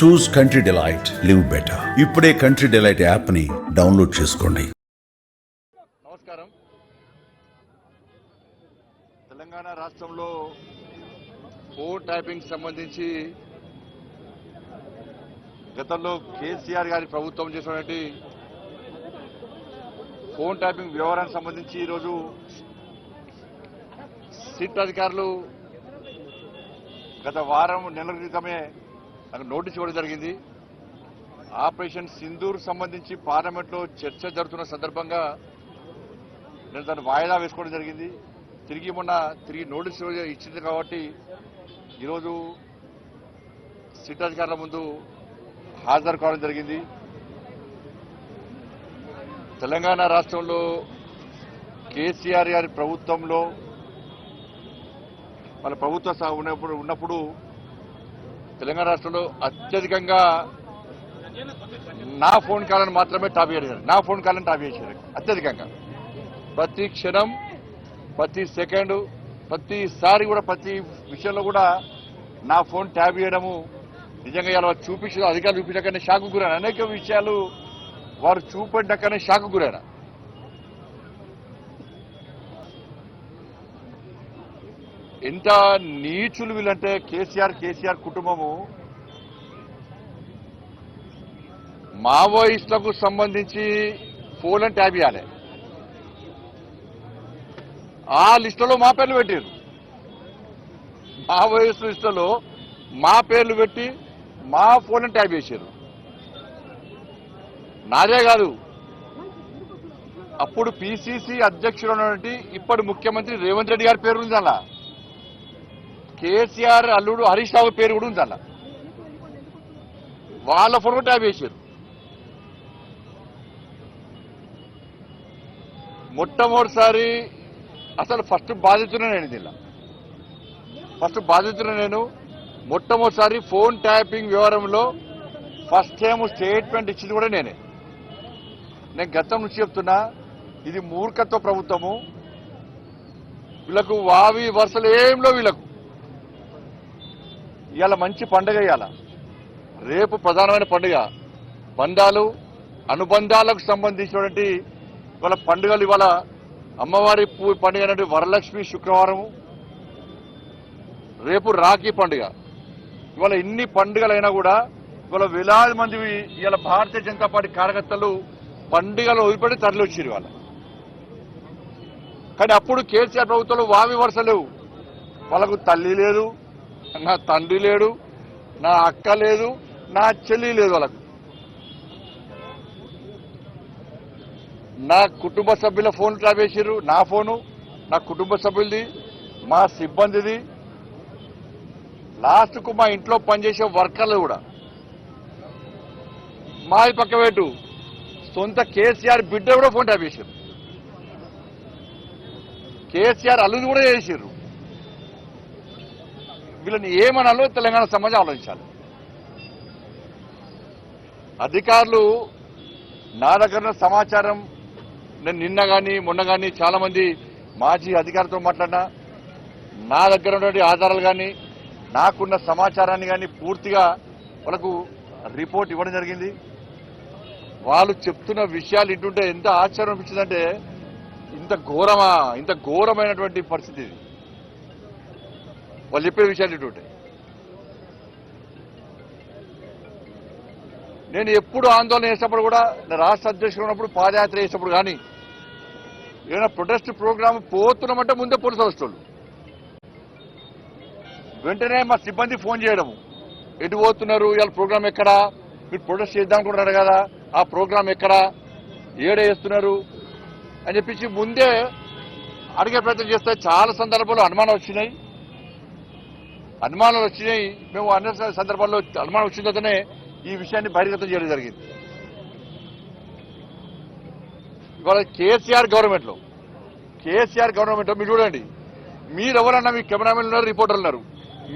చూస్ country delight, live better. ఇప్పుడే country delight app ని download చేసుకోండి. నమస్కారం. తెలంగాణ రాష్ట్రంలో ఫోన్ ట్యాపింగ్ సంబంధించి గతంలో కేసీఆర్ గారి ప్రభుత్వం చేసినటువంటి ఫోన్ ట్యాపింగ్ వ్యవహారానికి సంబంధించి ఈరోజు సిట్ అధికారులు గత వారం నెలల క్రితమే నాకు నోటీస్ ఇవ్వడం జరిగింది. ఆపరేషన్ సింధూర్ సంబంధించి పార్లమెంట్లో చర్చ జరుగుతున్న సందర్భంగా నేను దాన్ని వాయిదా వేసుకోవడం జరిగింది. తిరిగి నోటీస్ ఇచ్చింది కాబట్టి ఈరోజు సిట్ అధికారుల ముందు హాజరు కావడం జరిగింది. తెలంగాణ రాష్ట్రంలో కేసీఆర్ గారి ప్రభుత్వంలో వాళ్ళ ప్రభుత్వం ఉన్నప్పుడు తెలంగాణ రాష్ట్రంలో అత్యధికంగా నా ఫోన్ కాలను మాత్రమే టాప్ చేశారు. నా ఫోన్ కాలను టాప్ చేశారు అత్యధికంగా. ప్రతి క్షణం, ప్రతి సెకండు, ప్రతిసారి కూడా ప్రతి విషయంలో కూడా నా ఫోన్ ట్యాప్ చేయడము నిజంగా ఇలా చూపించిన అధికారులు చూపించకనే షాకు గురైన. అనేక విషయాలు వారు చూపెట్టకనే షాకు గురైన. ఎంత నీచులు వీళ్ళంటే కేసీఆర్ కుటుంబము మావోయిస్టులకు సంబంధించి ఫోన్ ట్యాబ్ చేయాలి. ఆ లిస్టులో మా పేర్లు పెట్టారు. మావోయిస్టు లిస్టులో మా పేర్లు పెట్టి మా ఫోన్ ట్యాబ్ చేశారు. నాదే కాదు, అప్పుడు పిసిసి అధ్యక్షుడు ఉన్నటువంటి ఇప్పటి ముఖ్యమంత్రి రేవంత్ రెడ్డి గారి పేరు ఉంది అలా. కేసీఆర్ అల్లుడు హరీష్ రావు పేరు కూడా ఉంది అలా. వాళ్ళ ఫోన్ కూడా ట్యాబ్ చేశారు. మొట్టమొదటిసారి అసలు ఫస్ట్ బాధితున్నా నేను దీనిలో. మొట్టమొదటిసారి ఫోన్ ట్యాపింగ్ వ్యవహారంలో ఫస్ట్ టైం స్టేట్మెంట్ ఇచ్చింది కూడా నేనే. నేను గతం నుంచి చెప్తున్నా, ఇది మూర్ఖత్వ ప్రభుత్వము. వీళ్ళకు వావి వరుసలు ఏంలో వీళ్ళకు. ఇవాళ మంచి పండుగ, ఇవాళ రేపు ప్రధానమైన పండుగ. బంధాలు అనుబంధాలకు సంబంధించినటువంటి ఇవాళ పండుగలు. ఇవాళ అమ్మవారి పండుగ అనేది వరలక్ష్మి శుక్రవారము, రేపు రాఖీ పండుగ. ఇవాళ ఇన్ని పండుగలైనా కూడా ఇవాళ వేలాది మంది ఇవాళ భారతీయ జనతా పార్టీ కార్యకర్తలు పండుగలు వదిలిపెట్టి తరలి వచ్చారు ఇవాళ. కానీ అప్పుడు కేసీఆర్ ప్రభుత్వంలో వావి వరుస లేవు. వాళ్ళకు తల్లి లేదు, నా తండ్రి లేడు, నా అక్క లేదు, నా చెల్లి లేదు. వాళ్ళకు నా కుటుంబ సభ్యుల ఫోన్ ట్యాప్ చేసారు. నా ఫోను, నా కుటుంబ సభ్యులది, మా సిబ్బందిది, లాస్ట్కు మా ఇంట్లో పనిచేసే వర్కర్లు కూడా. మాది పక్కవేటు సొంత కేసీఆర్ బిడ్డ కూడా ఫోన్ ట్యాప్ చేశారు. కేసీఆర్ అల్లుని కూడా చేశారు. వీళ్ళని ఏమనాలో తెలంగాణ సమాజం ఆలోచించాలి. అధికారులు నా దగ్గర సమాచారం, నేను నిన్న కానీ మొన్న కానీ చాలా మంది మాజీ అధికారులతో మాట్లాడినా, నా దగ్గర ఉన్నటువంటి ఆధారాలు కానీ నాకున్న సమాచారాన్ని కానీ పూర్తిగా వాళ్ళకు రిపోర్ట్ ఇవ్వడం జరిగింది. వాళ్ళు చెప్తున్న విషయాలు వింటుంటే ఎంత ఆశ్చర్యం అనిపించిందంటే, ఇంత ఘోరమైనటువంటి పరిస్థితి ఇది. వాళ్ళు చెప్పే విషయాలు ఇటుంటే నేను ఎప్పుడు ఆందోళన చేసినప్పుడు కూడా, రాష్ట్ర అధ్యక్షుడు ఉన్నప్పుడు, పాదయాత్ర చేసినప్పుడు కానీ, ఏదైనా ప్రొటెస్ట్ ప్రోగ్రామ్ పోతున్నామంటే ముందే పోలీసు వస్తువులు వెంటనే మా సిబ్బంది ఫోన్ చేయడము, ఎటు పోతున్నారు, ఇవాళ ప్రోగ్రామ్ ఎక్కడా, మీరు ప్రొటెస్ట్ చేద్దాం అనుకుంటున్నారు కదా, ఆ ప్రోగ్రామ్ ఎక్కడా, ఏడే చేస్తున్నారు అని చెప్పించి ముందే అడిగే ప్రయత్నం చేస్తే చాలా సందర్భాల్లో అనుమానాలు వచ్చినాయి. మేము అన్ని సందర్భాల్లో అనుమానం వచ్చిన తర్వాతనే ఈ విషయాన్ని బహిర్గతం చేయడం జరిగింది. ఇవాళ కేసీఆర్ గవర్నమెంట్లో మీరు చూడండి, మీరెవరన్నా, మీ కెమెరామెన్ ఉన్నారు, రిపోర్టర్లు ఉన్నారు,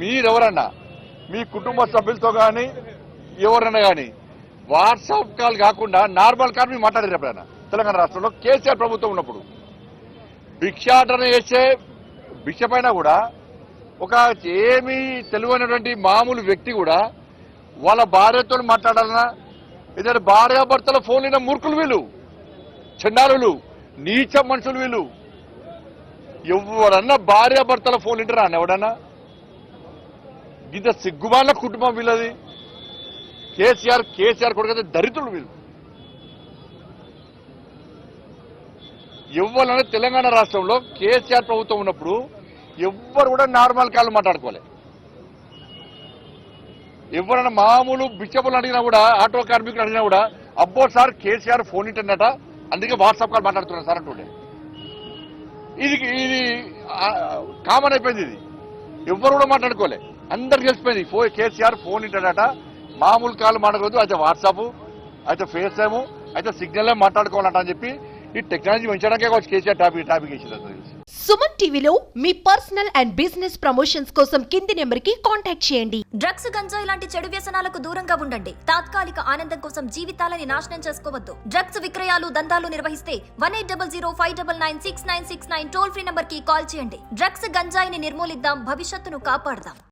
మీరెవరన్నా మీ కుటుంబ సభ్యులతో కానీ ఎవరన్నా కానీ వాట్సాప్ కాల్ కాకుండా నార్మల్ కాల్ మీరు మాట్లాడారు ఎప్పుడైనా? తెలంగాణ రాష్ట్రంలో కేసీఆర్ ప్రభుత్వం ఉన్నప్పుడు భిక్షాటన చేసే భిక్ష పైన కూడా ఒక ఏమీ తెలివైనటువంటి మామూలు వ్యక్తి కూడా వాళ్ళ భార్యతో మాట్లాడాలన్నా ఏదైనా భార్యాభర్తల ఫోన్ అయిన మూర్ఖులు వీళ్ళు, చండాలులు, నీచ మనుషులు వీళ్ళు. ఎవడన్నా భార్యాభర్తల ఫోన్ వింటారా అన్న ఎవడన్నా? ఇంత సిగ్గుమాల కుటుంబం వీళ్ళది. కేసీఆర్ కొడుకైతే దరిద్రులు వీళ్ళు. ఎవరన్నా తెలంగాణ రాష్ట్రంలో కేసీఆర్ ప్రభుత్వం ఉన్నప్పుడు ఎవ్వరు కూడా నార్మల్ కాళ్ళు మాట్లాడుకోలే. ఎవరైనా మామూలు బిచ్చపులు అడిగినా కూడా, ఆటో కార్మికులు అడిగినా కూడా, అబ్బో సార్ కేసీఆర్ ఫోన్ ఇంటర్నెట, అందుకే వాట్సాప్ కాల్ మాట్లాడుతున్నారు సార్ అంటుండే. ఇది కామన్ అయిపోయింది. ఇది ఎవ్వరు కూడా మాట్లాడుకోలే, అందరికి తెలిసిపోయింది. కేసీఆర్ ఫోన్ ఇంటర్నెట, మామూలు కాల్ మాట్లాడకూడదు, అయితే వాట్సాప్, అయితే ఫేస్ టైము, అయితే సిగ్నల్ మాట్లాడుకోవాలంట అని చెప్పి ఈ టెక్నాలజీ పెంచడానికే వచ్చి కేసీఆర్ టాపిక్ వేసింది. సుమన్ టీవీలో మీ పర్సనల్ అండ్ బిజినెస్ ప్రమోషన్స్ కోసం కింది నెంబర్కి కాంటాక్ట్ చేయండి. డ్రగ్స్, గంజాయి లాంటి చెడు వ్యసనాలకు దూరంగా ఉండండి. తాత్కాలిక ఆనందం కోసం జీవితాలని నాశనం చేసుకోవద్దు. డ్రగ్స్ విక్రయాలు, దందాలు నిర్వహిస్తే 1800-599-6969 టోల్ ఫ్రీ నంబర్ కి కాల్ చేయండి. డ్రగ్స్, గంజాయిని నిర్మూలిద్దాం, భవిష్యత్తును కాపాడదాం.